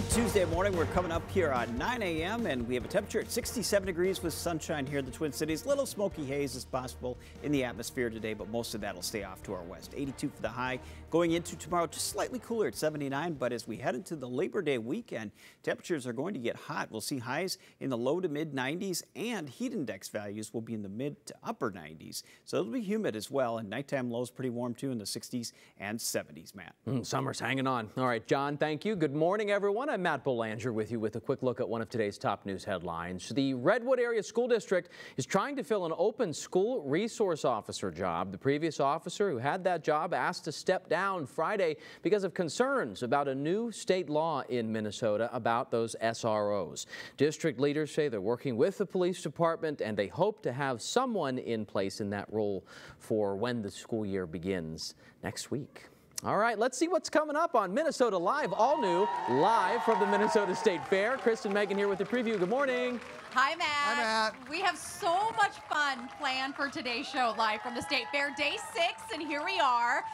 Good Tuesday morning. We're coming up here at 9 a.m. and we have a temperature at 67 degrees with sunshine here in the Twin Cities. Little smoky haze is possible in the atmosphere today, but most of that will stay off to our west. 82 for the high. Going into tomorrow, just slightly cooler at 79, but as we head into the Labor Day weekend, temperatures are going to get hot. We'll see highs in the low to mid 90s and heat index values will be in the mid to upper 90s. So it'll be humid as well, and nighttime lows pretty warm too in the 60s and 70s, Matt. Summer's hanging on. All right, John, thank you. Good morning, everyone. I'm Matt Belanger with you with a quick look at one of today's top news headlines. The Redwood Area School District is trying to fill an open school resource officer job. The previous officer who had that job asked to step down Friday because of concerns about a new state law in Minnesota about those SROs. District leaders say they're working with the police department and they hope to have someone in place in that role for when the school year begins next week. All right, let's see what's coming up on Minnesota Live, all new, live from the Minnesota State Fair. Chris and Megan here with the preview. Good morning. Hi, Matt. Hi, Matt. We have so much fun planned for today's show live from the State Fair, day 6, and here we are.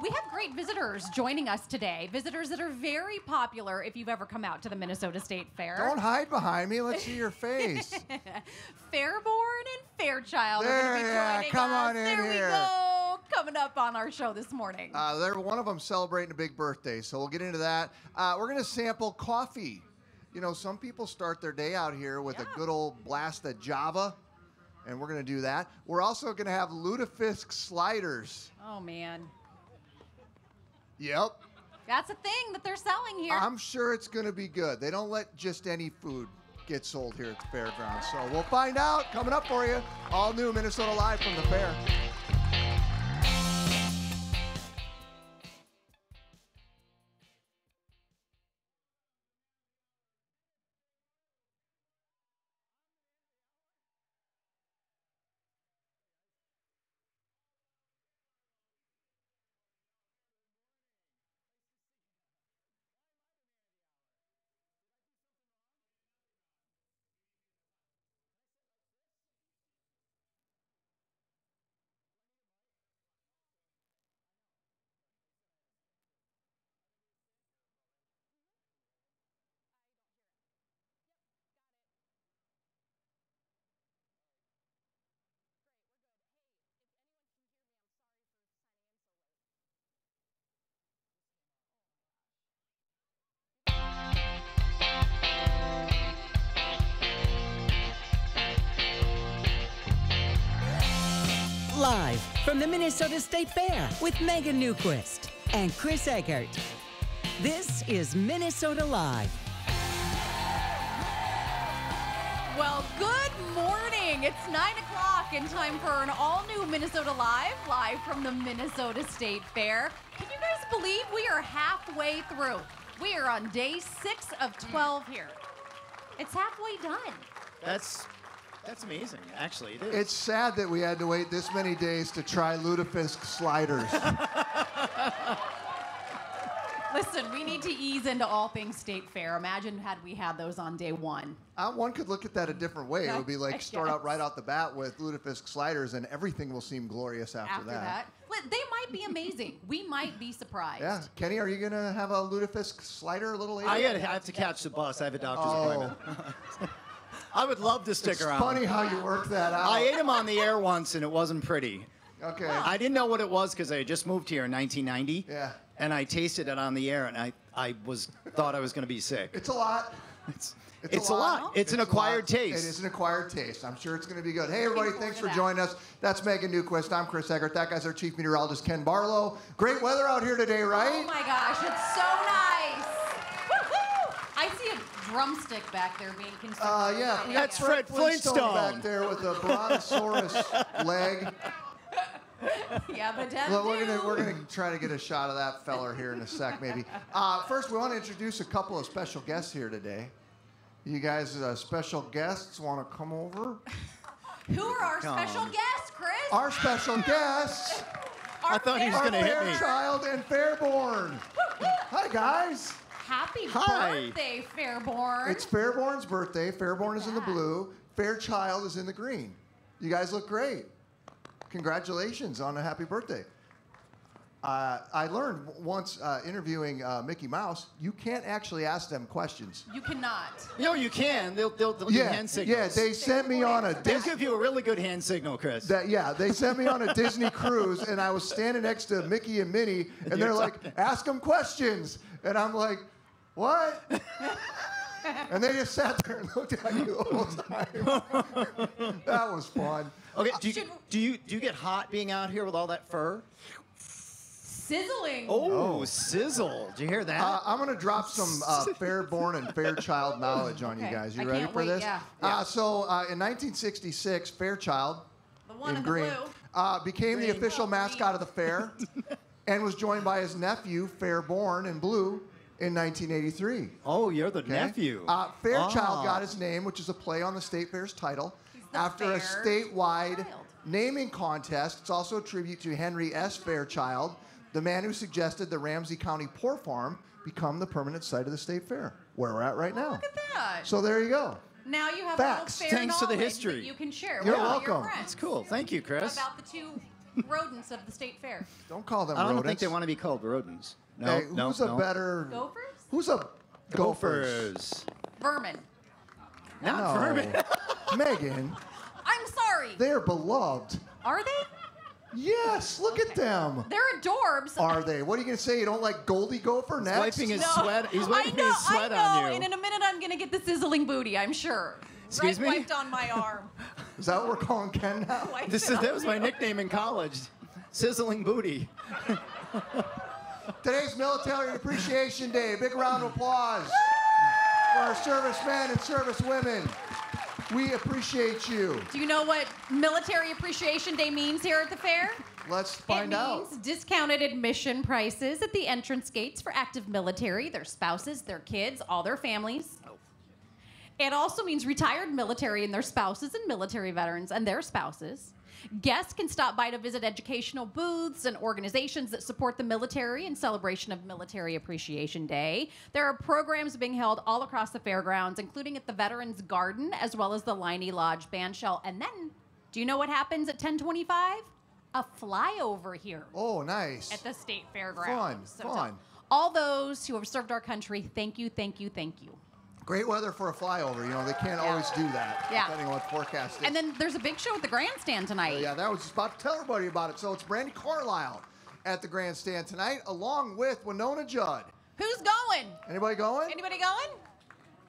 We have great visitors joining us today, visitors that are very popular if you've ever come out to the Minnesota State Fair. Don't hide behind me. Let's see your face. Fairborn and Fairchild there, are going to be joining come us. on in there here. We go. Coming up on our show this morning. One of them celebrating a big birthday, so we'll get into that. We're going to sample coffee. You know, some people start their day out here with a good old blast of Java, and we're going to do that. We're also going to have lutefisk sliders. Oh, man. Yep. That's a thing that they're selling here. I'm sure it's going to be good. They don't let just any food get sold here at the fairgrounds. So we'll find out. Coming up for you, all new Minnesota Live from the fair. Live from the Minnesota State Fair with Megan Newquist and Chris Eggert. This is Minnesota Live. Well, good morning. It's 9 o'clock and time for an all-new Minnesota Live, live from the Minnesota State Fair. Can you guys believe we are halfway through? We are on day 6 of 12 here. It's halfway done. That's amazing, actually. It is. It's sad that we had to wait this many days to try lutefisk sliders. Listen, we need to ease into all things State Fair. Imagine had we had those on day 1. One could look at that a different way. It would be like start out right out the bat with lutefisk sliders and everything will seem glorious after that. They might be amazing. We might be surprised. Yeah. Kenny, are you going to have a lutefisk slider a little later? I have to catch the bus. I have a doctor's appointment. I would love to stick around. It's funny how you work that out. I ate them on the air once, and it wasn't pretty. Okay. I didn't know what it was because I had just moved here in 1990. Yeah. And I tasted it on the air, and I thought I was going to be sick. It's a lot. It's a lot. It's an acquired taste. It is an acquired taste. I'm sure it's going to be good. Hey, everybody, thanks for joining us. That's Megan Newquist. I'm Chris Eggert. That guy's our chief meteorologist, Ken Barlow. Great weather out here today, right? Oh, my gosh. It's so nice. Woo-hoo! I see a drumstick back there being constructed. Yeah. That's Fred Flintstone back there with a brontosaurus leg. Yeah, but Well, we're gonna try to get a shot of that feller here in a sec, maybe. First, we want to introduce a couple of special guests here today. You guys, special guests, want to come over? Who are our special guests, Chris? Our special guests. I thought he was going to hit me. Fairchild and Fairborn. Hi, guys. Happy Hi. birthday, Fairborn. It's Fairborn's birthday. Fairborn is in the blue. Fairchild is in the green. You guys look great. Congratulations on a happy birthday. I learned once interviewing Mickey Mouse, you can't actually ask them questions. You cannot. No, you can. They'll do hand signals. Yeah, they sent me on a They'll give you a really good hand signal, Chris. they sent me on a Disney cruise, and I was standing next to Mickey and Minnie, and they're like, ask them questions. And I'm like, what? And they just sat there and looked at you the whole time. That was fun. Okay, do you get hot being out here with all that fur? Sizzling. Oh, sizzle. Did you hear that? I'm going to drop some Fairborn and Fairchild knowledge on you guys. You ready for this? Yeah. So in 1966, Fairchild, The one in green, the blue. became the official mascot of the fair and was joined by his nephew, Fairborn in blue, in 1983. Oh, you're the nephew. Fairchild got his name, which is a play on the State Fair's title, after a statewide naming contest. It's also a tribute to Henry S. Fairchild, the man who suggested the Ramsey County Poor Farm become the permanent site of the State Fair, where we're at right now. Look at that. So there you go. Now you have Facts. a little fair Thanks to the knowledge history. that you can share You're with all your welcome. friends. That's cool. Thank you, Chris. About the two rodents of the State Fair. Don't call them I don't rodents. think they want to be called rodents. No, Hey, no, who's no. a better... Gophers? Who's a... Gophers. Vermin. Not No. vermin. Megan, I'm sorry. they're beloved. Are they? Yes, look at them. They're adorbs. Are they? What are you going to say? You don't like Goldie Gopher next? Wiping his No. sweat. He's wiping his sweat I know. on you. And in a minute, I'm going to get the sizzling booty, I'm sure. Excuse me? Wiped on my arm. Is that what we're calling Ken now? Wiped That it was on my nickname in college. Sizzling booty. Today's Military Appreciation Day. Big round of applause for our servicemen and servicewomen. We appreciate you. Do you know what Military Appreciation Day means here at the fair? Let's find out. It means discounted admission prices at the entrance gates for active military, their spouses, their kids, all their families. It also means retired military and their spouses and military veterans and their spouses. Guests can stop by to visit educational booths and organizations that support the military in celebration of Military Appreciation Day. There are programs being held all across the fairgrounds, including at the Veterans Garden, as well as the Liney Lodge Bandshell. And then, do you know what happens at 10:25? A flyover here Oh, nice. at the State Fairgrounds. Fun. To all those who have served our country, thank you, thank you, thank you. Great weather for a flyover. You know, they can't always do that, Yeah. depending on what forecast is. And then there's a big show at the grandstand tonight. Yeah, that was just about to tell everybody about it. So it's Brandy Carlisle at the grandstand tonight, along with Winona Judd. Who's going? Anybody going? Anybody going?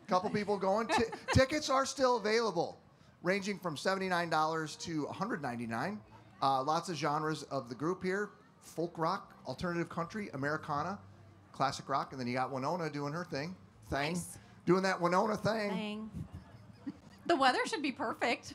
Couple people going. Tickets are still available, ranging from $79 to $199. Lots of genres of the group here: folk rock, alternative country, Americana, classic rock, and then you got Winona doing her thing. Nice. Doing that Winona thing. Dang. The weather should be perfect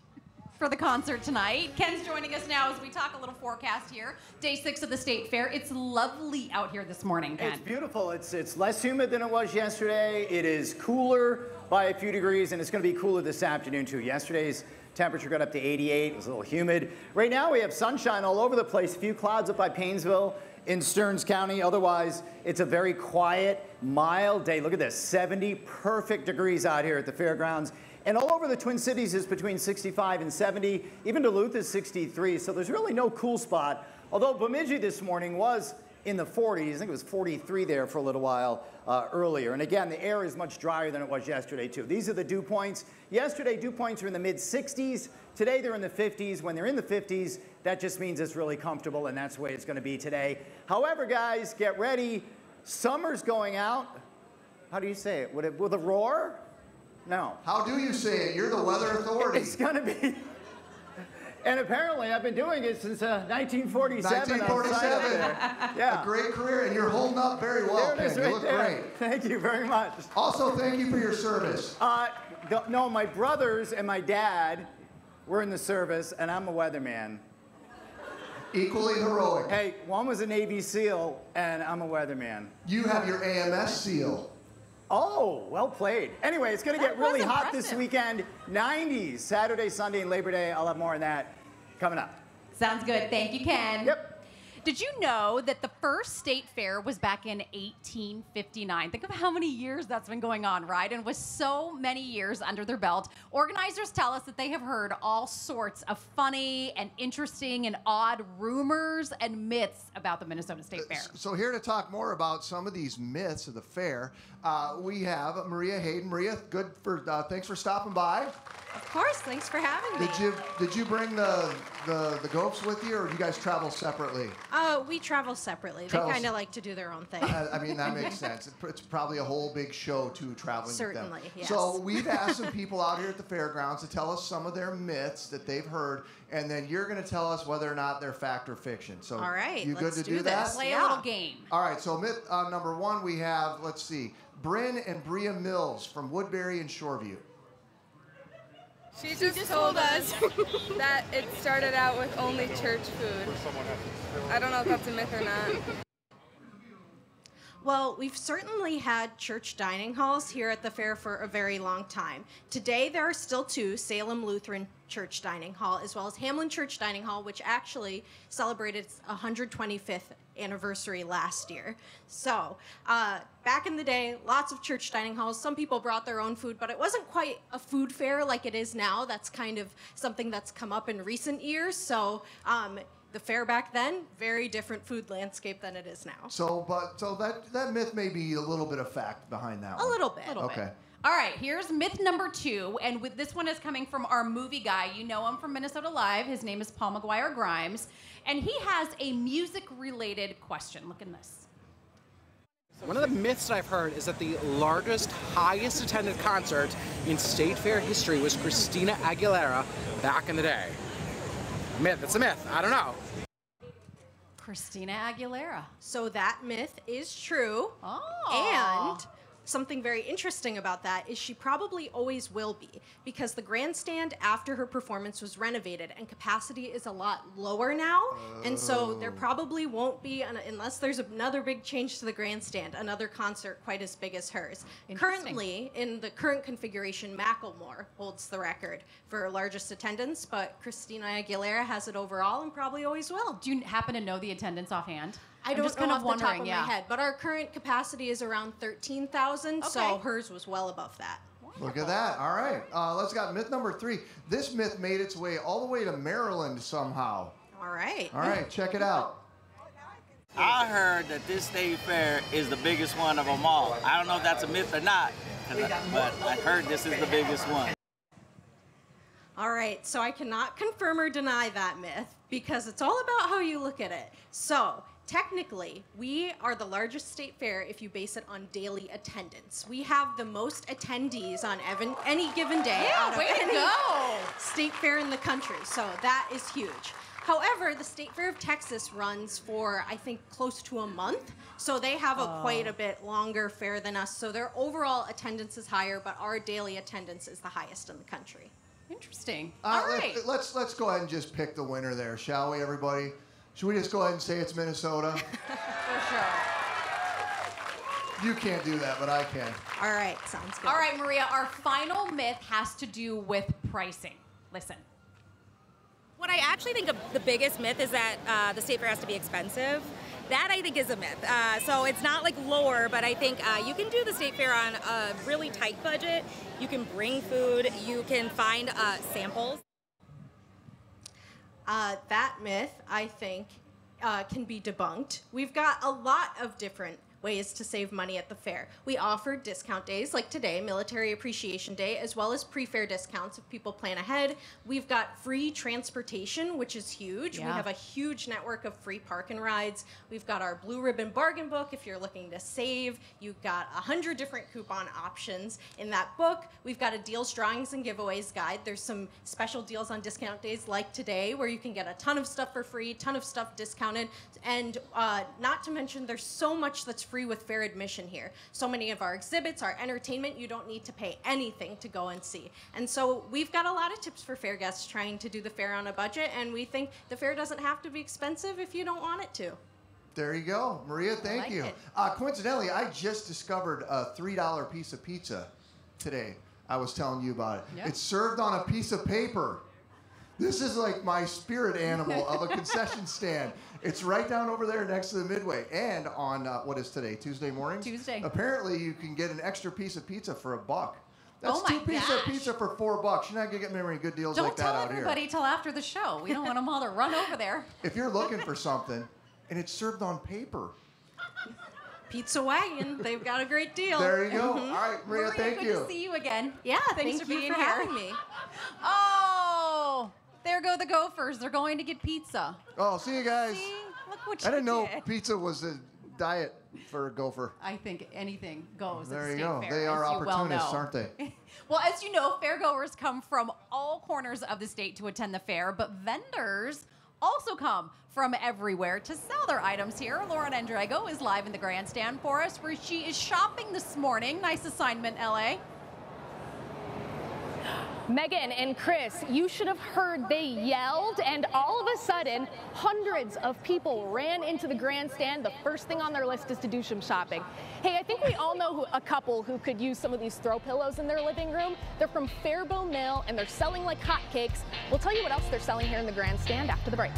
for the concert tonight. Ken's joining us now as we talk a little forecast here. Day 6 of the State Fair. It's lovely out here this morning, Ken. It's beautiful. It's less humid than it was yesterday. It is cooler by a few degrees, and it's going to be cooler this afternoon, too. Yesterday's temperature got up to 88. It was a little humid. Right now, we have sunshine all over the place. A few clouds up by Paynesville in Stearns County. Otherwise, it's a very quiet, mild day. Look at this, 70 perfect degrees out here at the fairgrounds. And all over the Twin Cities is between 65 and 70. Even Duluth is 63, so there's really no cool spot. Although Bemidji this morning was in the 40s. I think it was 43 there for a little while earlier. And again, the air is much drier than it was yesterday, too. These are the dew points. Yesterday, dew points were in the mid-60s. Today, they're in the 50s. When they're in the 50s, that just means it's really comfortable, and that's the way it's going to be today. However, guys, get ready. Summer's going out. How do you say it? With a roar? No. How do you say it? You're the weather authority. It's going to be... And apparently, I've been doing it since 1947. 1947. Yeah. A great career, and you're holding up very well, There it is Ken. You right look there. great. Thank you very much. Also, thank you for your service. No, my brothers and my dad were in the service, and I'm a weatherman. Equally heroic. Hey, one was a Navy SEAL, and I'm a weatherman. You have your AMS seal. Oh, well played. Anyway, it's going to get That was really hot this impressive. weekend. 90s, Saturday, Sunday, and Labor Day. I'll have more on that coming up. Sounds good. Thank you, Ken. Yep. Did you know that the first state fair was back in 1859? Think of how many years that's been going on, right? And with so many years under their belt, organizers tell us that they have heard all sorts of funny and interesting and odd rumors and myths about the Minnesota State Fair. So here to talk more about some of these myths of the fair, we have Maria Hayden. Maria, thanks for stopping by. Of course, thanks for having me. Did you bring the goats with you, or do you guys travel separately? We travel separately. They kind of like to do their own thing. I mean, that makes sense. It's probably a whole big show, too, traveling Certainly, with them. yes. So we've asked some people out here at the fairgrounds to tell us some of their myths that they've heard, and then you're going to tell us whether or not they're fact or fiction. So all right, you good to do this. that? Play a little game. All right, so myth number one we have, let's see, Bryn and Bria Mills from Woodbury and Shoreview. She just told us that it started out with only church food. I don't know if that's a myth or not. Well, we've certainly had church dining halls here at the fair for a very long time. Today, there are still two, Salem Lutheran Church Dining Hall, as well as Hamlin Church Dining Hall, which actually celebrated its 125th anniversary last year. So, back in the day, lots of church dining halls. Some people brought their own food, but it wasn't quite a food fair like it is now. That's kind of something that's come up in recent years. So, the fair back then, very different food landscape than it is now. So that myth may be a little bit of fact behind that one. A little bit. Okay. All right, here's myth number 2, and this one is coming from our movie guy. You know him from Minnesota Live. His name is Paul McGuire Grimes, and he has a music-related question. Look in this. One of the myths that I've heard is that the largest, highest attended concert in State Fair history was Christina Aguilera back in the day. Myth, it's a myth, I don't know. Christina Aguilera. So that myth is true. Oh. And something very interesting about that is she probably always will be, because the grandstand after her performance was renovated and capacity is a lot lower now. And so there probably won't be, unless there's another big change to the grandstand, another concert quite as big as hers. Currently, in the current configuration, Macklemore holds the record for largest attendance, but Christina Aguilera has it overall and probably always will. Do you happen to know the attendance offhand? I don't know off the top of my head, but our current capacity is around 13,000, so hers was well above that. Look at that. All right. Let's got myth number 3. This myth made its way all the way to Maryland somehow. All right. All right, check it out. I heard that this state fair is the biggest one of them all. I don't know if that's a myth or not, but I heard this is the biggest one. All right, so I cannot confirm or deny that myth because it's all about how you look at it. So, technically, we are the largest state fair if you base it on daily attendance. We have the most attendees on any given day out of any state fair in the country, so that is huge. However, the State Fair of Texas runs for, I think, close to a month, so they have quite a bit longer fair than us, so their overall attendance is higher, but our daily attendance is the highest in the country. Interesting. All right. Let's go ahead and just pick the winner there, shall we, everybody? Should we just go ahead and say it's Minnesota? For sure. You can't do that, but I can. All right, sounds good. All right, Maria, our final myth has to do with pricing. Listen. What I actually think the biggest myth is that the state fair has to be expensive. That I think is a myth. So it's not like lower, but I think you can do the state fair on a really tight budget. You can bring food. You can find samples. That myth, I think, can be debunked. We've got a lot of different ways to save money at the fair. We offer discount days like today, Military Appreciation Day, as well as pre-fair discounts if people plan ahead. We've got free transportation, which is huge. Yeah. We have a huge network of free park and rides. We've got our Blue Ribbon Bargain Book if you're looking to save. You've got 100 different coupon options in that book. We've got a deals, drawings, and giveaways guide. There's some special deals on discount days like today where you can get a ton of stuff for free, ton of stuff discounted, and not to mention there's so much that's free with fair admission here. So many of our exhibits, our entertainment, you don't need to pay anything to go and see. And so we've got a lot of tips for fair guests trying to do the fair on a budget, and we think the fair doesn't have to be expensive if you don't want it to. There you go. Maria, thank you. Coincidentally, I just discovered a $3 piece of pizza today. I was telling you about it. Yeah. It's served on a piece of paper. This is like my spirit animal of a concession stand. It's right down over there next to the Midway. And on, what is today, Tuesday morning? Tuesday. Apparently you can get an extra piece of pizza for $1. That's Oh my 2 pieces of pizza for $4. You're not going to get many good deals like that out here. Don't tell everybody till after the show. We don't want them all to run over there. If you're looking for something and it's served on paper. Pizza Wagon, they've got a great deal. There you go. All right, Maria, thank you. Good to see you again. Yeah, Thanks thank for you being for here. having me. Oh, there go the Gophers. They're going to get pizza. Oh, see you guys. See? Look what you I didn't know did. pizza was a diet for a Gopher. I think anything goes at There the you State go. Fair, They are as you well opportunists, know. aren't they? Well, as you know, fairgoers come from all corners of the state to attend the fair, but vendors also come from everywhere to sell their items here. Lauren Endrago is live in the grandstand for us, where she is shopping this morning. Nice assignment, LA. Megan and Chris, you should have heard they yelled, and all of a sudden, hundreds of people ran into the grandstand. The first thing on their list is to do some shopping. Hey, I think we all know a couple who could use some of these throw pillows in their living room. They're from Faribault Mill, and they're selling like hotcakes. We'll tell you what else they're selling here in the grandstand after the break.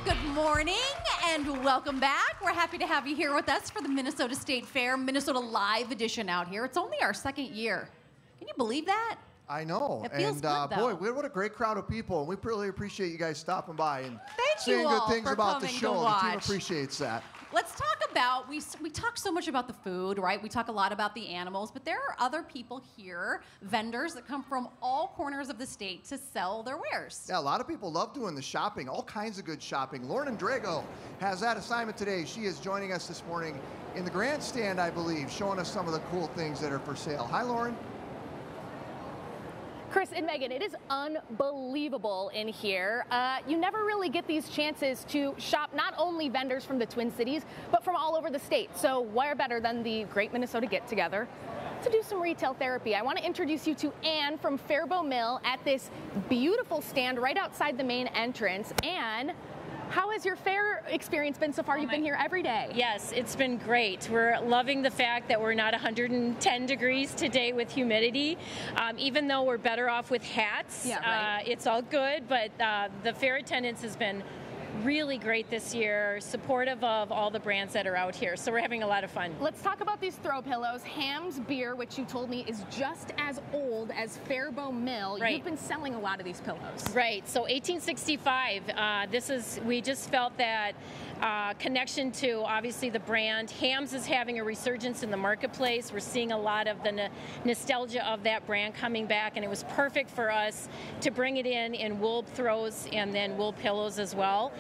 Good morning and welcome back. We're happy to have you here with us for the Minnesota State Fair, Minnesota Live edition out here. It's only our second year. Can you believe that? I know. It feels and good, though. boy, what a great crowd of people. And we really appreciate you guys stopping by and Thank saying you good all things for about the coming to show. The team watch. appreciates that. Let's talk about, we talk so much about the food, right? We talk a lot about the animals, but there are other people here, vendors that come from all corners of the state to sell their wares. Yeah, a lot of people love doing the shopping, all kinds of good shopping. Lauren Drago has that assignment today. She is joining us this morning in the grandstand, I believe, showing us some of the cool things that are for sale. Hi, Lauren. Chris and Megan, it is unbelievable in here. You never really get these chances to shop not only vendors from the Twin Cities, but from all over the state. So where better than the Great Minnesota Get Together to do some retail therapy? I want to introduce you to Anne from Faribault Mill at this beautiful stand right outside the main entrance. Anne, how has your fair experience been so far? You've been here every day. Yes, it's been great. We're loving the fact that we're not 110 degrees today with humidity. Even though we're better off with hats, yeah, right. It's all good, but the fair attendance has been really great this year, supportive of all the brands that are out here. So we're having a lot of fun. Let's talk about these throw pillows. Ham's Beer, which you told me is just as old as Faribault Mill. Right. You've been selling a lot of these pillows. Right. So 1865, we just felt that connection to obviously the brand. Ham's is having a resurgence in the marketplace. We're seeing a lot of the nostalgia of that brand coming back, and it was perfect for us to bring it in wool throws and then wool pillows as well.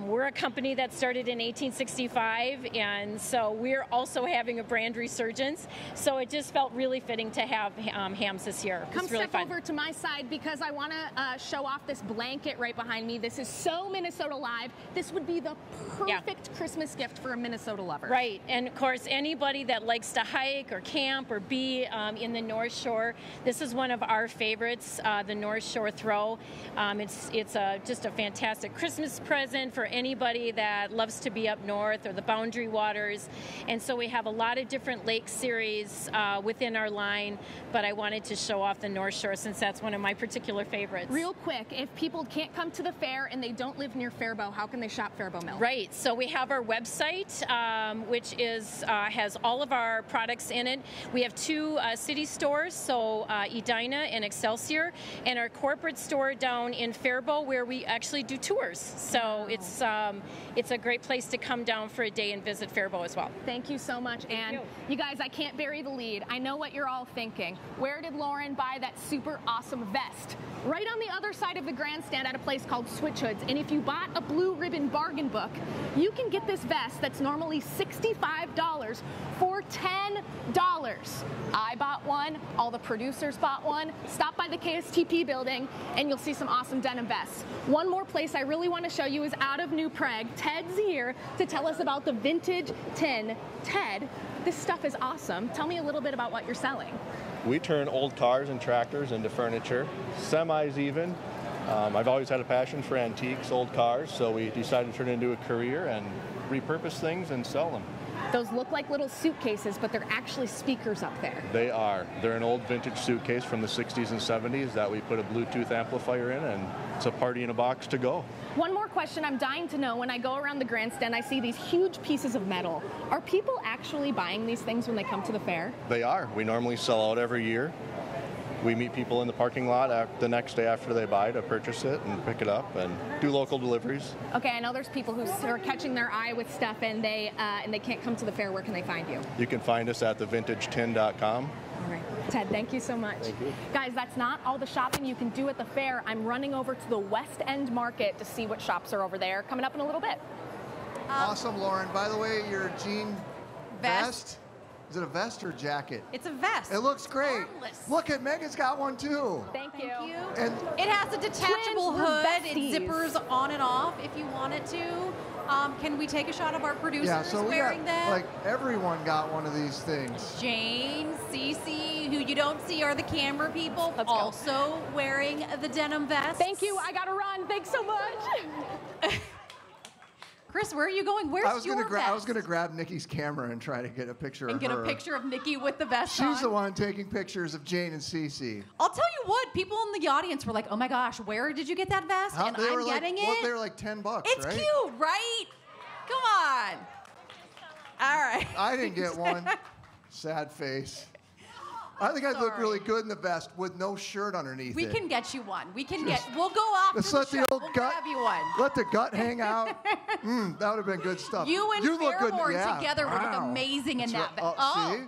We're a company that started in 1865, and so we're also having a brand resurgence. So it just felt really fitting to have Ham's this year. Come really step fun. over to my side because I want to show off this blanket right behind me. This is so Minnesota Live. This would be the perfect Christmas gift for a Minnesota lover. Right, and of course anybody that likes to hike or camp or be in the North Shore, this is one of our favorites, the North Shore throw. It's just a fantastic Christmas present for anybody that loves to be up north or the Boundary Waters. And so we have a lot of different lake series within our line, but I wanted to show off the North Shore since that's one of my particular favorites. Real quick, if people can't come to the fair and they don't live near Faribault, how can they shop Faribault Mill? Right, so we have our website, which has all of our products in it. We have two city stores, so Edina and Excelsior, and our corporate store down in Faribault where we actually do tours. So it's a great place to come down for a day and visit Faribault as well. Thank you so much, Anne. You guys, I can't bury the lead. I know what you're all thinking. Where did Lauren buy that super awesome vest? Right on the other side of the grandstand at a place called Switch Hoods. And if you bought a blue ribbon bargain book, you can get this vest that's normally $65 for $10. I bought one, all the producers bought one. Stop by the KSTP building and you'll see some awesome denim vests. One more place I really want to show you is out of New Prague. Ted's here to tell us about the vintage tin. Ted, this stuff is awesome. Tell me a little bit about what you're selling. We turn old cars and tractors into furniture, semis even. I've always had a passion for antiques, old cars, so we decided to turn it into a career and repurpose things and sell them. Those look like little suitcases, but they're actually speakers up there. They are. They're an old vintage suitcase from the 60s and 70s that we put a Bluetooth amplifier in, and it's a party in a box to go. One more question I'm dying to know. When I go around the grandstand, I see these huge pieces of metal. Are people actually buying these things when they come to the fair? They are. We normally sell out every year. We meet people in the parking lot the next day after they buy to purchase it and pick it up and do local deliveries. Okay, I know there's people who are catching their eye with stuff and they can't come to the fair. Where can they find you? You can find us at thevintagetin.com. All right. Ted, thank you so much. Thank you. Guys, that's not all the shopping you can do at the fair. I'm running over to the West End Market to see what shops are over there. Coming up in a little bit. Awesome, Lauren. By the way, your jean vest. Is it a vest or jacket? It's a vest. It looks great. Harmless. Look at Megan's got one too. Thank you. And it has a detachable Twins, we're hood. besties. It zippers on and off if you wanted to. Can we take a shot of our producers yeah, so wearing we got, them? like everyone got one of these things. Jane, Cece, who you don't see are the camera people, also wearing the denim vest. Thank you. I gotta run. Thanks so much. Chris, where are you going? Where's your vest? I was gonna grab Nikki's camera and try to get a picture and of get her. a picture of Nikki with the vest on. She's the one taking pictures of Jane and Cece. I'll tell you what, people in the audience were like, "Oh my gosh, where did you get that vest?" And they I'm were getting like, it. They were like $10, it's right? cute, right? Come on. All right. I didn't get one. Sad face. I think I'd look really good in the vest with no shirt underneath We it. can get you one. We'll go after Just the let show. the old We'll gut, grab you one. let the gut hang out. That would have been good stuff. You and look good. Fairborn Yeah. together would look Wow. amazing in That's that right. vest. See?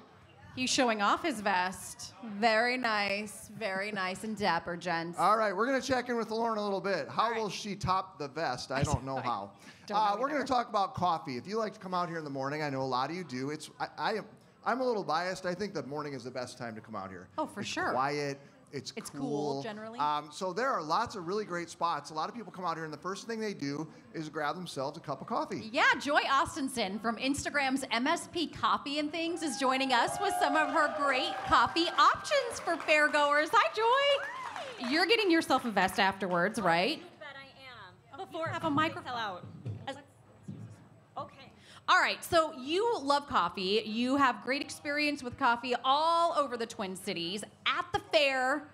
He's showing off his vest. Very nice and dapper, gents. All right, we're going to check in with Lauren a little bit. How will she top the vest? I don't know how. We're going to talk about coffee. If you like to come out here in the morning, I know a lot of you do. I'm a little biased. I think the morning is the best time to come out here. Oh, for sure. Quiet. It's cool generally. So there are lots of really great spots. A lot of people come out here, and the first thing they do is grab themselves a cup of coffee. Yeah, Joy Austinson from Instagram's MSP Coffee and Things is joining us with some of her great coffee options for fairgoers. Hi, Joy. You're getting yourself a vest afterwards, right? You bet I am. Before you have a microphone. out. Okay. All right, so you love coffee. You have great experience with coffee all over the Twin Cities. At the fair,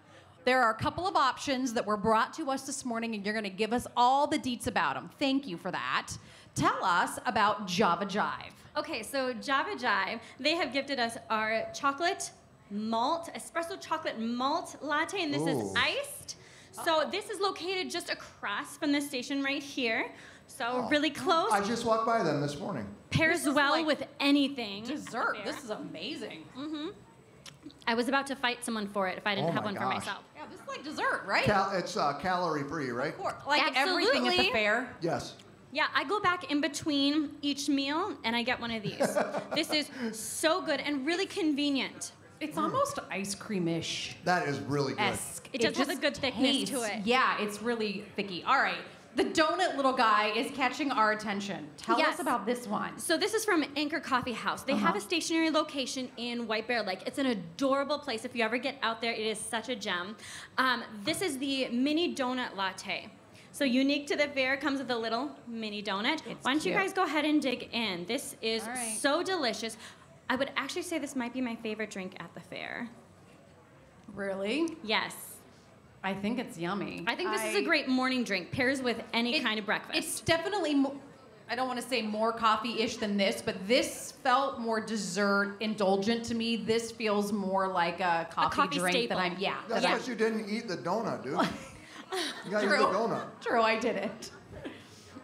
there are a couple of options that were brought to us this morning, and you're going to give us all the deets about them. Thank you for that. Tell us about Java Jive. Okay, so Java Jive, they have gifted us our espresso chocolate malt latte, and this is iced. So this is located just across from the station right here. So really close. I just walked by them this morning. Pairs well with anything. Dessert. This is amazing. Mm-hmm. I was about to fight someone for it if I didn't have one for myself. Yeah, this is like dessert, right? It's calorie free, right? Like everything at the fair. Yes. Yeah, I go back in between each meal and I get one of these. This is so good and really convenient. It's almost ice cream-ish. That is really good. It does have a good thickness to it. Yeah, it's really thicky. All right. The donut little guy is catching our attention. Tell us about this one. So this is from Anchor Coffee House. They have a stationary location in White Bear Lake. It's an adorable place. If you ever get out there, it is such a gem. This is the mini donut latte. So unique to the fair, comes with a little mini donut. Why don't you guys go ahead and dig in? This is so delicious. I would actually say this might be my favorite drink at the fair. Really? Yes. I think it's yummy. I think this is a great morning drink. Pairs with any kind of breakfast. It's definitely, I don't want to say more coffee-ish than this, but this felt more dessert indulgent to me. This feels more like a coffee drink staple. that I'm, That's because you didn't eat the donut, dude. You gotta eat the donut. True, I didn't.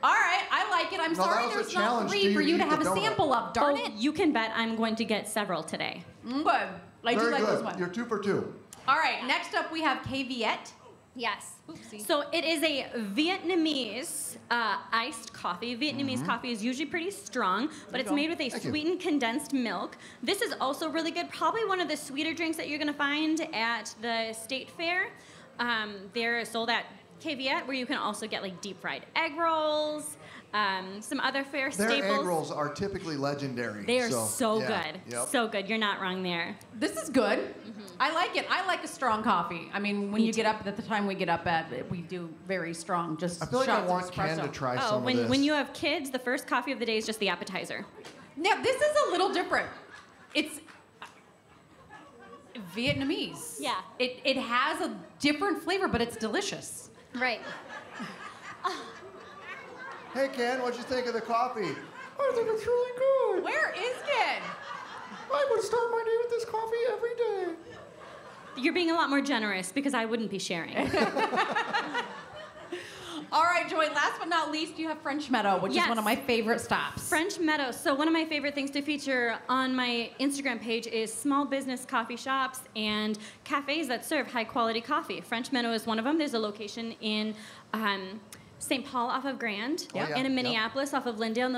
All right, I like it. I'm sorry there's not 3 for you to have a sample of, darn it. You can bet I'm going to get several today. Good. I do like this one. You're 2 for 2. All right, next up we have K Viet. Yes. So it is a Vietnamese iced coffee. Vietnamese coffee is usually pretty strong, but it's made with a sweetened condensed milk. This is also really good. Probably one of the sweeter drinks that you're going to find at the State Fair. They're sold at K Viet, where you can also get like deep fried egg rolls, some other fair staples. Their egg rolls are typically legendary. They are so good. Yep. So good. You're not wrong there. This is good. I like it. I like a strong coffee. I mean, when you get up at the time we get up at, we do very strong, just I feel like I shots want of Ken espresso. to try some of this. When you have kids, the first coffee of the day is just the appetizer. Now, this is a little different. It's Vietnamese. Yeah. It has a different flavor, but it's delicious. Right. Hey, Ken, what'd you think of the coffee? I think it's really good. Where is Ken? I would start my day with this coffee every day. You're being a lot more generous because I wouldn't be sharing. All right, Joy, last but not least, you have French Meadow, which is one of my favorite stops. French Meadow. So one of my favorite things to feature on my Instagram page is small business coffee shops and cafes that serve high-quality coffee. French Meadow is one of them. There's a location in St. Paul off of Grand and in Minneapolis off of Lyndale.